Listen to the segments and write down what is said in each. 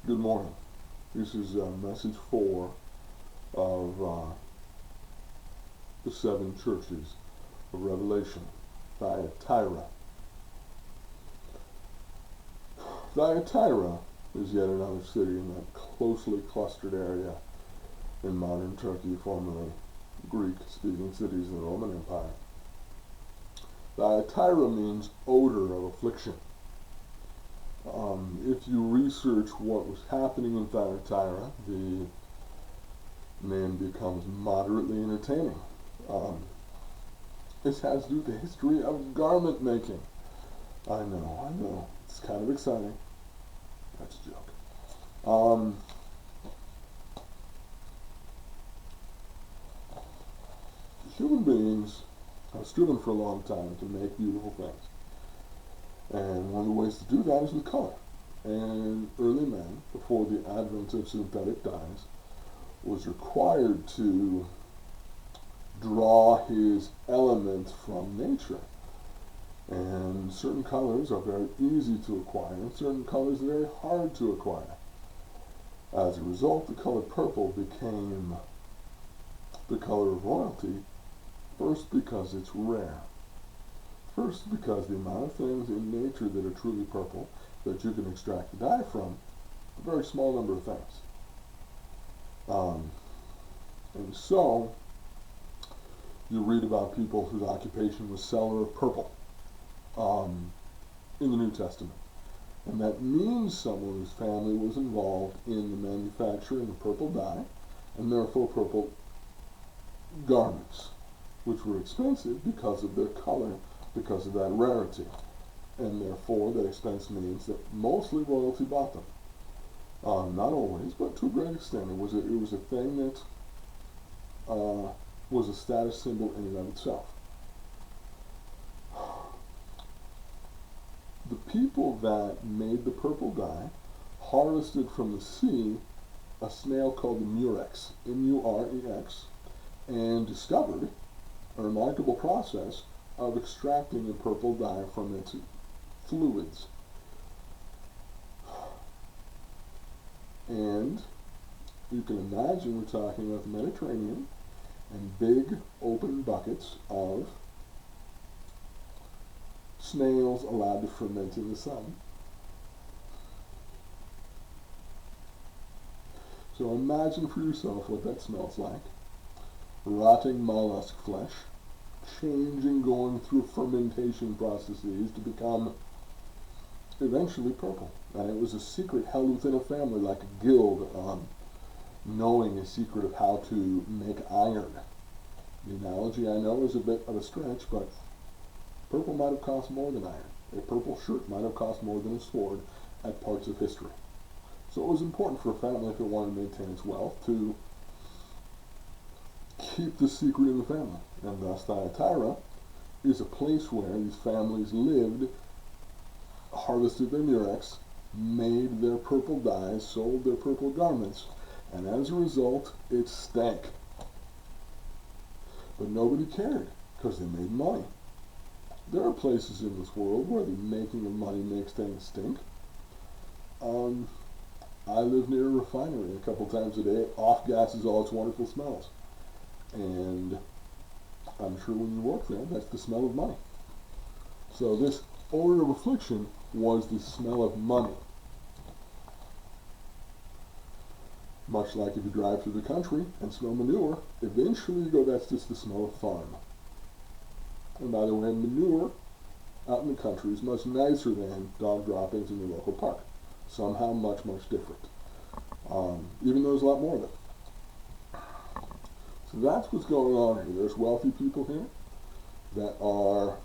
Good morning. This is message 4 of the 7 churches of Revelation. Thyatira. Thyatira is yet another city in that closely clustered area in modern Turkey, formerly Greek-speaking cities in the Roman Empire. Thyatira means odor of affliction. If you research what was happening in Thyatira, the name becomes moderately entertaining. This has to do with the history of garment making. I know. It's kind of exciting. That's a joke. Human beings have striven for a long time to make beautiful things. And one of the ways to do that is with color. And early man, before the advent of synthetic dyes, was required to draw his elements from nature. And certain colors are very easy to acquire, and certain colors are very hard to acquire. As a result, the color purple became the color of royalty, first because it's rare. First, because the amount of things in nature that are truly purple that you can extract the dye from, a very small number of things. And so, you read about people whose occupation was seller of purple in the New Testament. And that means someone whose family was involved in the manufacture of the purple dye, and therefore purple garments, which were expensive because of their color, because of that rarity. And therefore, that expense means that mostly royalty bought them. Not always, but to a great extent. It was a thing that was a status symbol in and of itself. The people that made the purple dye harvested from the sea a snail called the murex, M-U-R-E-X, and discovered a remarkable process of extracting the purple dye from its fluids. And you can imagine we're talking about the Mediterranean and big open buckets of snails allowed to ferment in the sun. So imagine for yourself what that smells like. Rotting mollusk flesh, changing, going through fermentation processes to become eventually purple. And it was a secret held within a family, like a guild, knowing a secret of how to make iron. The analogy I know is a bit of a stretch, but purple might have cost more than iron. A purple shirt might have cost more than a sword at parts of history. So it was important for a family, if it wanted to maintain its wealth, to keep the secret in the family. And thus Thyatira is a place where these families lived, harvested their murex, made their purple dyes, sold their purple garments, and as a result, it stank. But nobody cared, because they made money. There are places in this world where the making of money makes things stink. I live near a refinery. A couple times a day, off-gases all its wonderful smells. And I'm sure when you work there, that's the smell of money. So this odor of affliction was the smell of money. Much like if you drive through the country and smell manure, eventually you go, that's just the smell of farm. And by the way, manure out in the country is much nicer than dog droppings in the local park. Somehow much, much different. Even though there's a lot more of it. So that's what's going on here. There's wealthy people here that are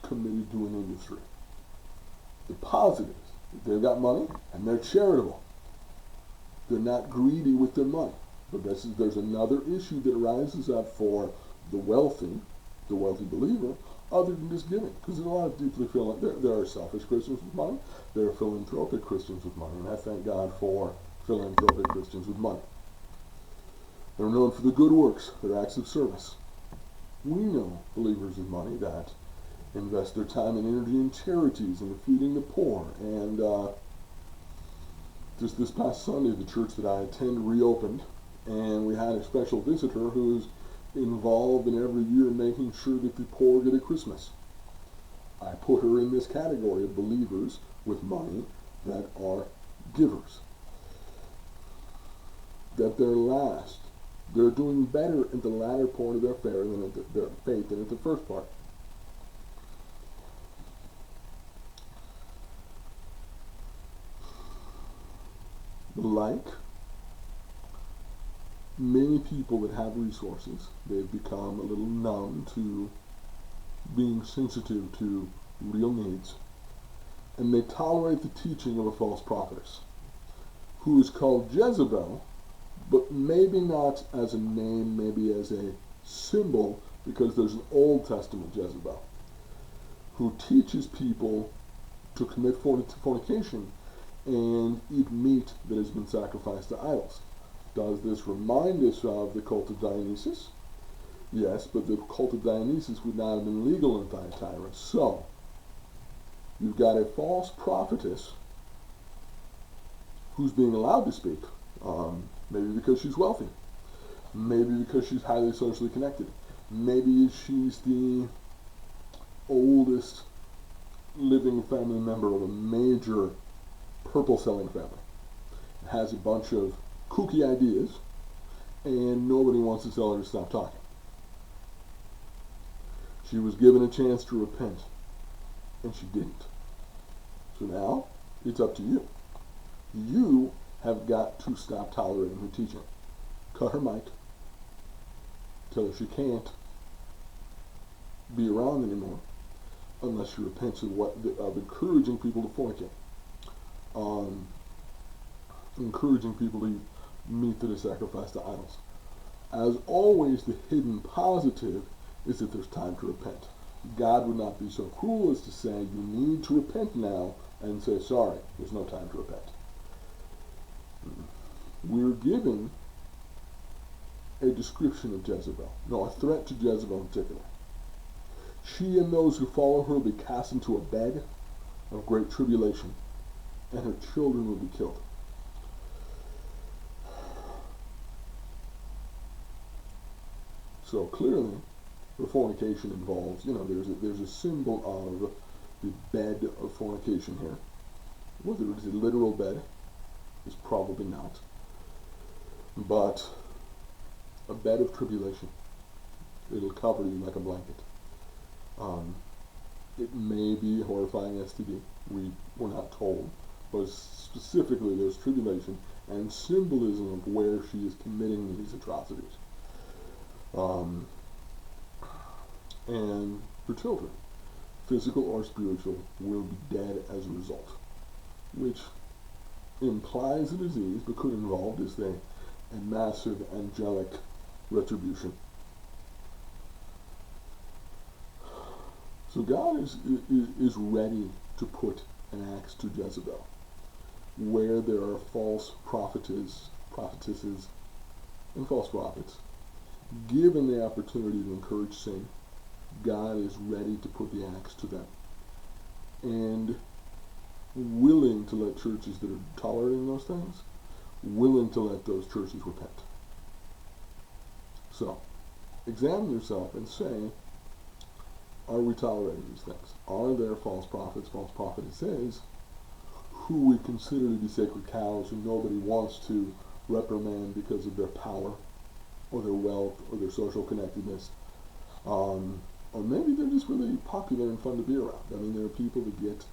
committed to an industry. The positives, they've got money and they're charitable. They're not greedy with their money. But there's another issue that rises up for the wealthy believer, other than just giving. Because there's a lot of deeply there are selfish Christians with money, there are philanthropic Christians with money, and I thank God for philanthropic Christians with money. They're known for the good works, their acts of service. We know believers with money that invest their time and energy in charities and feeding the poor and Just this past Sunday, the church that I attend reopened, and we had a special visitor who's involved in every year making sure that the poor get a Christmas. I put her in this category of believers with money that are givers. That they're doing better at the latter part of their faith than at the first part. Like many people that have resources, they've become a little numb to being sensitive to real needs, and they tolerate the teaching of a false prophetess, who is called Jezebel, but maybe not as a name, maybe as a symbol, because there's an Old Testament Jezebel, who teaches people to commit fornication and eat meat that has been sacrificed to idols. Does this remind us of the cult of Dionysus? Yes, but the cult of Dionysus would not have been legal in Thyatira. So, you've got a false prophetess who's being allowed to speak, maybe because she's wealthy, maybe because she's highly socially connected, maybe she's the oldest living family member of a major purple selling family, has a bunch of kooky ideas, and nobody wants to tell her to stop talking. She was given a chance to repent, and she didn't. So now, it's up to you. You have got to stop tolerating her teaching. Cut her mic. Tell her she can't be around anymore unless she repents of encouraging people to fornicate. Encouraging people to eat meat that is sacrificed to idols. As always, the hidden positive is that there's time to repent. God would not be so cruel as to say you need to repent now and say, sorry, there's no time to repent. We're given a description of Jezebel. No, a threat to Jezebel in particular. She and those who follow her will be cast into a bed of great tribulation, and her children will be killed. So clearly, the fornication involves, there's a symbol of the bed of fornication here. Whether it's a literal bed is probably not, but a bed of tribulation. It'll cover you like a blanket. It may be a horrifying STD. We're not told, but specifically there's tribulation and symbolism of where she is committing these atrocities. And her children, physical or spiritual, will be dead as a result, which implies a disease, but could involve just a massive angelic retribution. So God is ready to put an axe to Jezebel. Where there are false prophetesses, and false prophets, given the opportunity to encourage sin, God is ready to put the axe to them. And willing to let churches that are tolerating those things, willing to let those churches repent. So, examine yourself and say, are we tolerating these things? Are there false prophets, false prophetesses, who we consider to be sacred cows, who nobody wants to reprimand because of their power, or their wealth, or their social connectedness? Or maybe they're just really popular and fun to be around. I mean, there are people that get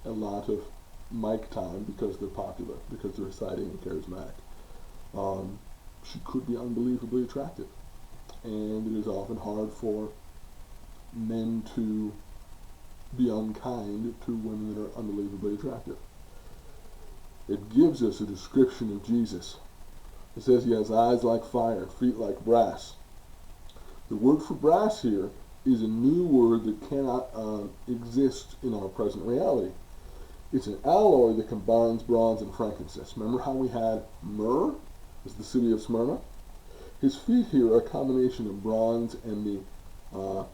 a lot of mic time because they're popular, because they're exciting and charismatic. She could be unbelievably attractive, and it is often hard for men to be unkind to women that are unbelievably attractive. It gives us a description of Jesus. It says he has eyes like fire, feet like brass. The word for brass here is a new word that cannot exist in our present reality. It's an alloy that combines bronze and frankincense. Remember how we had myrrh as the city of Smyrna? His feet here are a combination of bronze and the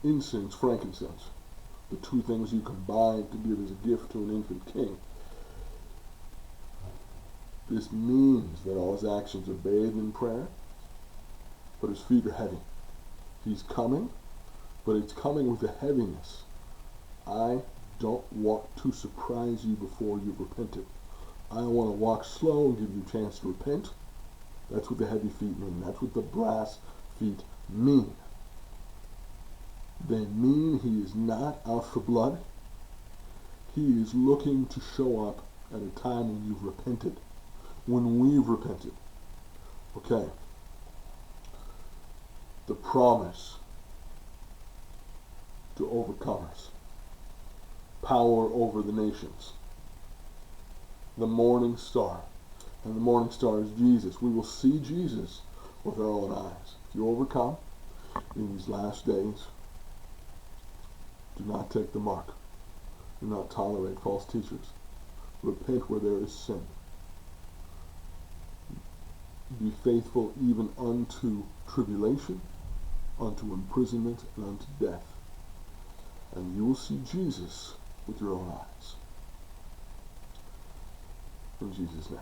incense, frankincense. The two things you combine to give as a gift to an infant king. This means that all his actions are bathed in prayer, but his feet are heavy. He's coming, but it's coming with a heaviness. I don't want to surprise you before you've repented. I want to walk slow and give you a chance to repent. That's what the heavy feet mean. That's what the brass feet mean. They mean he is not out for blood. He is looking to show up at a time when you've repented. When we've repented. Okay. The promise to overcomers. Power over the nations. The morning star. And the morning star is Jesus. We will see Jesus with our own eyes. If you overcome in these last days, do not take the mark. Do not tolerate false teachers. Repent where there is sin. Be faithful even unto tribulation, unto imprisonment, and unto death. And you will see Jesus with your own eyes. In Jesus' name.